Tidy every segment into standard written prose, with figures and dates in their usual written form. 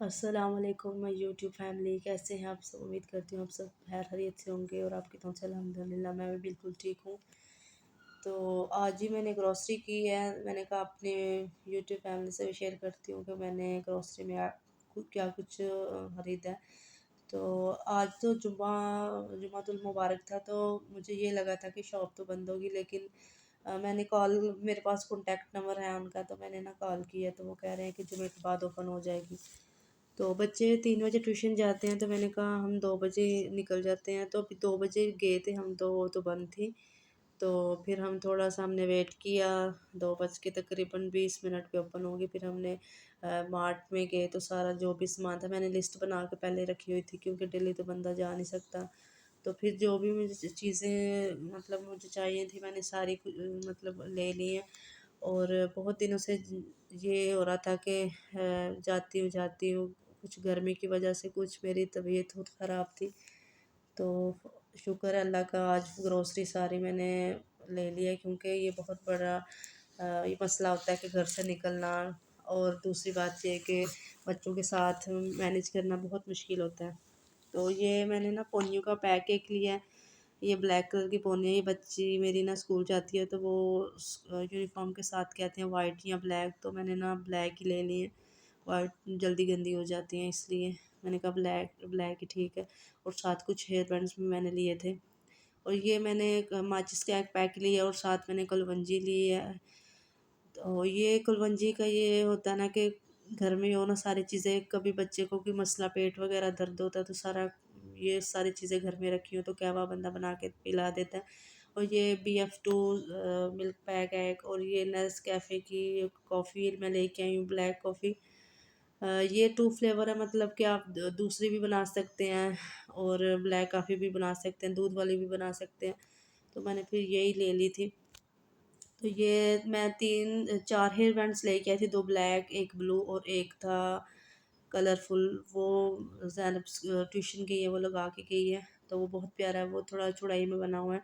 अस्सलाम वालेकुम my YouTube family, कैसे हैं आप सब। उम्मीद करती हूँ आप सब खैर खैरियत से होंगे और आपकी तरफ से अल्हम्दुलिल्लाह मैं भी बिल्कुल ठीक हूँ। तो आज ही मैंने ग्रॉसरी की है। मैंने कहा अपने यूट्यूब फैमिली से भी शेयर करती हूँ कि मैंने ग्रॉसरी में क्या कुछ ख़रीदा है। तो आज तो जुमातुल मुबारक था, तो मुझे ये लगा था कि शॉप तो बंद होगी, लेकिन मैंने कॉल मेरे पास कॉन्टैक्ट नंबर है उनका, तो मैंने ना कॉल किया तो वो कह रहे हैं कि जुमे के बाद ओपन हो जाएगी। तो बच्चे 3 बजे ट्यूशन जाते हैं, तो मैंने कहा हम 2 बजे निकल जाते हैं। तो अभी 2 बजे गए थे हम, तो वो तो बंद थी। तो फिर हम थोड़ा सा हमने वेट किया, 2 बज के तकरीबन 20 मिनट पे ओपन होगी। फिर हमने मार्ट में गए, तो सारा जो भी सामान था मैंने लिस्ट बना के पहले रखी हुई थी, क्योंकि डेली तो बंदा जा नहीं सकता। तो फिर जो भी मुझे चीज़ें मतलब मुझे चाहिए थी मैंने सारी मतलब ले ली हैं। और बहुत दिनों से ये हो रहा था कि जाती हूँ, कुछ गर्मी की वजह से कुछ मेरी तबीयत बहुत ख़राब थी। तो शुक्र है अल्लाह का, आज ग्रोसरी सारी मैंने ले ली है, क्योंकि ये बहुत बड़ा ये मसला होता है कि घर से निकलना। और दूसरी बात ये है कि बच्चों के साथ मैनेज करना बहुत मुश्किल होता है। तो ये मैंने ना पोनियो का पैक एक लिया है। ये ब्लैक कलर की पोनी है। ये बच्ची मेरी ना स्कूल जाती है, तो वो यूनिफॉर्म के साथ कहते हैं वाइट या ब्लैक, तो मैंने ना ब्लैक ही ले लिए। वाइट जल्दी गंदी हो जाती हैं, इसलिए मैंने कहा ब्लैक ब्लैक ही ठीक है। और साथ कुछ हेयर बैंड्स भी मैंने लिए थे। और ये मैंने एक माचिस का एक पैक लिया और साथ मैंने कलवंजी ली है। तो ये कलवंजी का ये होता है ना कि घर में हो ना सारी चीज़ें, कभी बच्चे को कोई मसला पेट वगैरह दर्द होता है तो ये सारी चीज़ें घर में रखी हो तो कहवा बंदा बना के पिला देता है। और ये BF2 मिल्क पैक है एक, और ये नेस्कैफ़े की कॉफ़ी मैं लेके आई हूँ, ब्लैक कॉफ़ी। ये 2 फ्लेवर है, मतलब कि आप दूसरी भी बना सकते हैं और ब्लैक कॉफ़ी भी बना सकते हैं, दूध वाली भी बना सकते हैं। तो मैंने फिर यही ले ली थी। तो ये मैं 3-4 हेयर बैंड्स लेके आई थी, 2 ब्लैक, 1 ब्लू और 1 था कलरफुल। वो ज़ैनब ट्यूशन गई है, वो लगा के गई है, तो वो बहुत प्यारा है, वो थोड़ा चौड़ाई में बना हुआ है।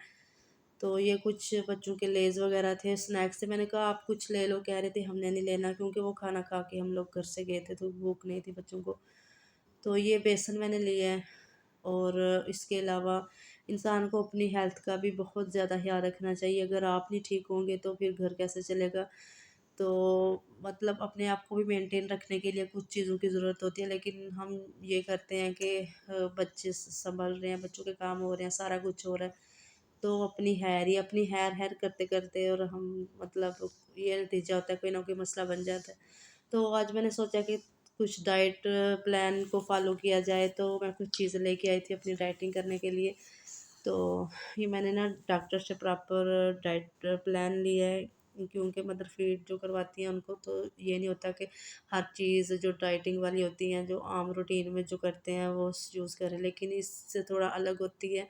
तो ये कुछ बच्चों के लेज़ वगैरह थे स्नैक्स से, मैंने कहा आप कुछ ले लो, कह रहे थे हमने नहीं लेना, क्योंकि वो खाना खा के हम लोग घर से गए थे तो भूख नहीं थी बच्चों को। तो ये बेसन मैंने लिया है। और इसके अलावा इंसान को अपनी हेल्थ का भी बहुत ज़्यादा ख्याल रखना चाहिए। अगर आप नहीं ठीक होंगे तो फिर घर कैसे चलेगा। तो मतलब अपने आप को भी मेंटेन रखने के लिए कुछ चीज़ों की ज़रूरत होती है, लेकिन हम ये करते हैं कि बच्चे संभल रहे हैं, बच्चों के काम हो रहे हैं, सारा कुछ हो रहा है, तो अपनी हैर हैर करते करते और हम मतलब ये नतीजा होता है, कोई ना कोई मसला बन जाता है। तो आज मैंने सोचा कि कुछ डाइट प्लान को फॉलो किया जाए, तो मैं कुछ चीज़ें लेके आई थी अपनी डाइटिंग करने के लिए। तो ये मैंने ना डॉक्टर से प्रॉपर डाइट प्लान लिया है, क्योंकि मदर फीड जो करवाती हैं उनको तो ये नहीं होता कि हर चीज़ जो डाइटिंग वाली होती हैं जो आम रूटीन में जो करते हैं वो यूज़ करें, लेकिन इससे थोड़ा अलग होती है।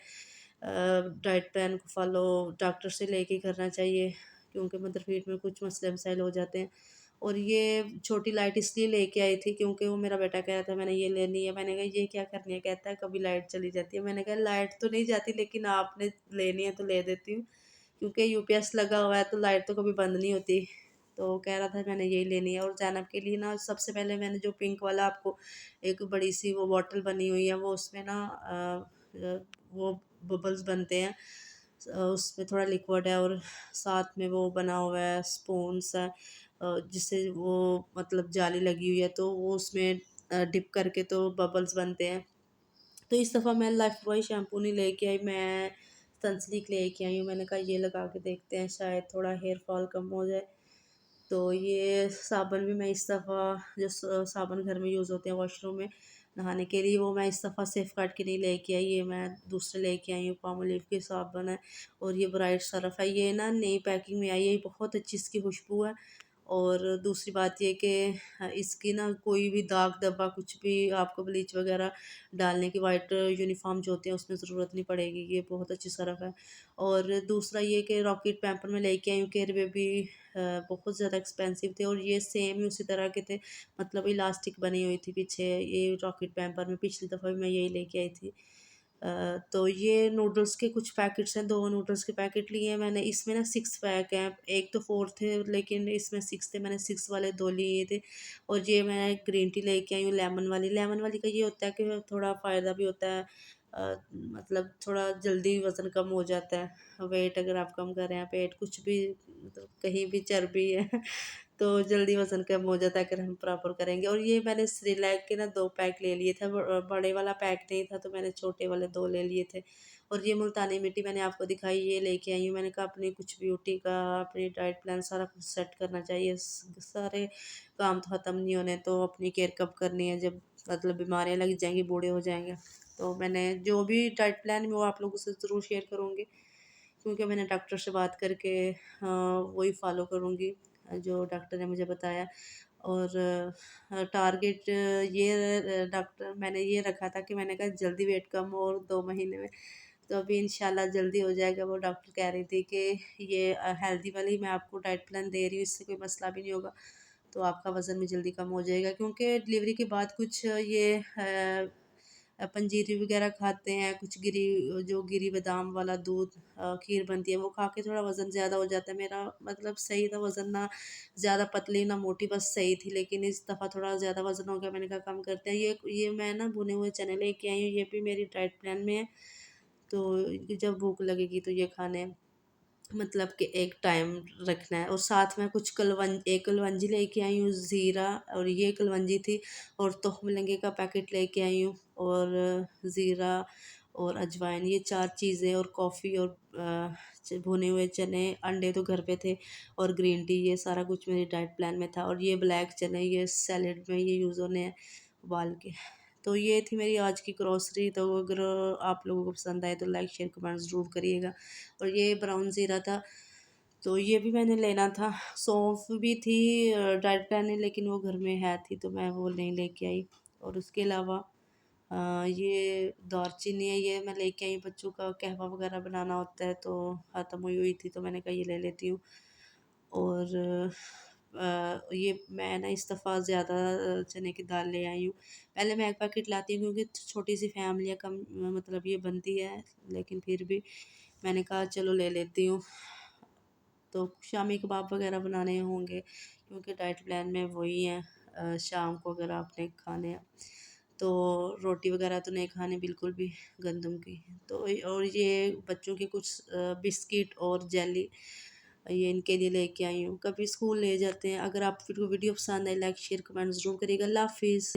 डाइट प्लान को फॉलो डॉक्टर से लेके करना चाहिए, क्योंकि मदर फीड में कुछ मसले मसाइल हो जाते हैं। और ये छोटी लाइट इसलिए लेके आई थी क्योंकि वो मेरा बेटा कह रहा था मैंने ये लेनी है। मैंने कहा ये क्या करनी है, कहता है कभी लाइट चली जाती है। मैंने कहा लाइट तो नहीं जाती, लेकिन आपने लेनी है तो ले देती हूँ, क्योंकि यूपीएस लगा हुआ है तो लाइट तो कभी बंद नहीं होती। तो कह रहा था मैंने यही लेनी है। और ज़ैनब के लिए ना सबसे पहले मैंने जो पिंक वाला आपको एक बड़ी सी वो बॉटल बनी हुई है, वो उसमें ना वो बबल्स बनते हैं। उसमें थोड़ा लिक्विड है और साथ में वो बना हुआ है स्पून्स है, जिससे वो मतलब जाली लगी हुई है, तो वो उसमें डिप करके तो बबल्स बनते हैं। तो इस दफ़ा मैं लाइफ बॉय शैम्पू नहीं लेके आई, मैं सनसिल्क लेके आई हूँ। मैंने कहा ये लगा के देखते हैं, शायद थोड़ा हेयर फॉल कम हो जाए। तो ये साबुन भी मैं इस दफ़ा जो साबुन घर में यूज़ होते हैं वॉशरूम में नहाने के लिए, वो मैं इस दफ़ा सेफ़गार्ड के नहीं लेके आई, ये मैं दूसरे लेके आई हूँ। पामोलिव की साबुन है और ये ब्राइट सर्फ है, ये ना नई पैकिंग में आई है, ये बहुत अच्छी इसकी खुशबू है। और दूसरी बात ये कि इसकी ना कोई भी दाग धब्बा कुछ भी आपको ब्लीच वगैरह डालने की वाइट यूनिफॉर्म जो होती है उसमें ज़रूरत नहीं पड़ेगी, ये बहुत अच्छी सर्फ है। और दूसरा ये कि रॉकेट पैम्पर में लेके आई हूँ, केयर बेबी बहुत ज़्यादा एक्सपेंसिव थे और ये सेम ही उसी तरह के थे, मतलब इलास्टिक बनी हुई थी पीछे ये रॉकेट पैम्पर में, पिछली दफ़ा भी मैं यही लेके आई थी। तो ये नूडल्स के कुछ पैकेट्स हैं, 2 नूडल्स के पैकेट लिए हैं मैंने। इसमें ना 6 पैक हैं, एक तो 4 थे लेकिन इसमें 6 थे, मैंने 6 वाले 2 लिए थे। और ये मैं ग्रीन टी लेके आई हूँ लेमन वाली का ये होता है कि थोड़ा फ़ायदा भी होता है, मतलब थोड़ा जल्दी वज़न कम हो जाता है। वेट अगर आप कम कर रहे हैं, पेट कुछ भी मतलब कहीं भी चर्बी है तो जल्दी वज़न कम हो जाता है अगर हम प्रॉपर करेंगे। और ये मैंने सेरेलैक के ना 2 पैक ले लिए थे, बड़े वाला पैक नहीं था तो मैंने छोटे वाले 2 ले लिए थे। और ये मुल्तानी मिट्टी मैंने आपको दिखाई, ये लेके आई हूँ। मैंने कहा अपनी कुछ ब्यूटी का, अपनी डाइट प्लान सारा कुछ सेट करना चाहिए। सारे काम तो ख़त्म नहीं होने, तो अपनी केयर कब करनी है जब मतलब बीमारियाँ लग जाएँगी, बूढ़े हो जाएँगे। तो मैंने जो भी डाइट प्लान है वो आप लोगों से ज़रूर शेयर करूँगी, क्योंकि मैंने डॉक्टर से बात करके वही फ़ॉलो करूँगी जो डॉक्टर ने मुझे बताया। और टारगेट ये डॉक्टर मैंने ये रखा था कि मैंने कहा जल्दी वेट कम हो और 2 महीने में, तो अभी इंशाल्लाह जल्दी हो जाएगा। वो डॉक्टर कह रही थी कि ये हेल्दी वाली मैं आपको डाइट प्लान दे रही हूँ, इससे कोई मसला भी नहीं होगा, तो आपका वज़न भी जल्दी कम हो जाएगा। क्योंकि डिलीवरी के बाद कुछ ये पंजीरी वगैरह खाते हैं, कुछ गिरी बादाम वाला दूध, खीर बनती है, वो खा के थोड़ा वज़न ज़्यादा हो जाता है मेरा। मतलब सही था वज़न, ना ज़्यादा पतली ना मोटी, बस सही थी। लेकिन इस दफ़ा थोड़ा ज़्यादा वज़न हो गया, मैंने कहा कम करते हैं। ये मैं ना भुने हुए चने लेके आई हूँ, ये भी मेरी डाइट प्लान में है। तो जब भूख लगेगी तो ये खाने हैं। मतलब कि एक टाइम रखना है। और साथ में कुछ एक कलवंजी लेके आई हूँ, ज़ीरा, और ये कलवंजी थी। और तुखमलंगे का पैकेट लेके आई हूँ, और ज़ीरा और अजवाइन, ये 4 चीज़ें, और कॉफ़ी, और भुने हुए चने, अंडे तो घर पे थे, और ग्रीन टी, ये सारा कुछ मेरी डाइट प्लान में था। और ये ब्लैक चने, ये सैलेड में ये यूज़ होने हैं उबाल के। तो ये थी मेरी आज की ग्रॉसरी। तो अगर आप लोगों को पसंद आए तो लाइक शेयर कमेंट ज़रूर करिएगा। और ये ब्राउन ज़ीरा था, तो ये भी मैंने लेना था। सौंफ भी थी डाइट प्लान में, लेकिन वो घर में है थी तो मैं वो नहीं लेके आई। और उसके अलावा ये दालचीनी है, ये मैं लेके आई, बच्चों का कहवा वगैरह बनाना होता है तो ख़त्म हुई हुई थी तो मैंने कहा ये ले लेती हूँ। और ये मैं ना इस दफ़ा ज़्यादा चने की दाल ले आई हूँ। पहले मैं 1 पैकेट लाती हूँ क्योंकि छोटी सी फैमिली है, कम मतलब ये बनती है, लेकिन फिर भी मैंने कहा चलो ले लेती हूँ। तो शामी कबाब वगैरह बनाने होंगे, क्योंकि डाइट प्लान में वही है। शाम को अगर आपने खाने हैं तो रोटी वगैरह तो नहीं खानी बिल्कुल भी गंदम की। तो और ये बच्चों के कुछ बिस्किट और जेली, ये इनके लिए लेके आई हूँ, कभी स्कूल ले जाते हैं। अगर आप वीडियो पसंद आए लाइक शेयर कमेंट ज़रूर करिएगा। अल्लाह हाफिज़।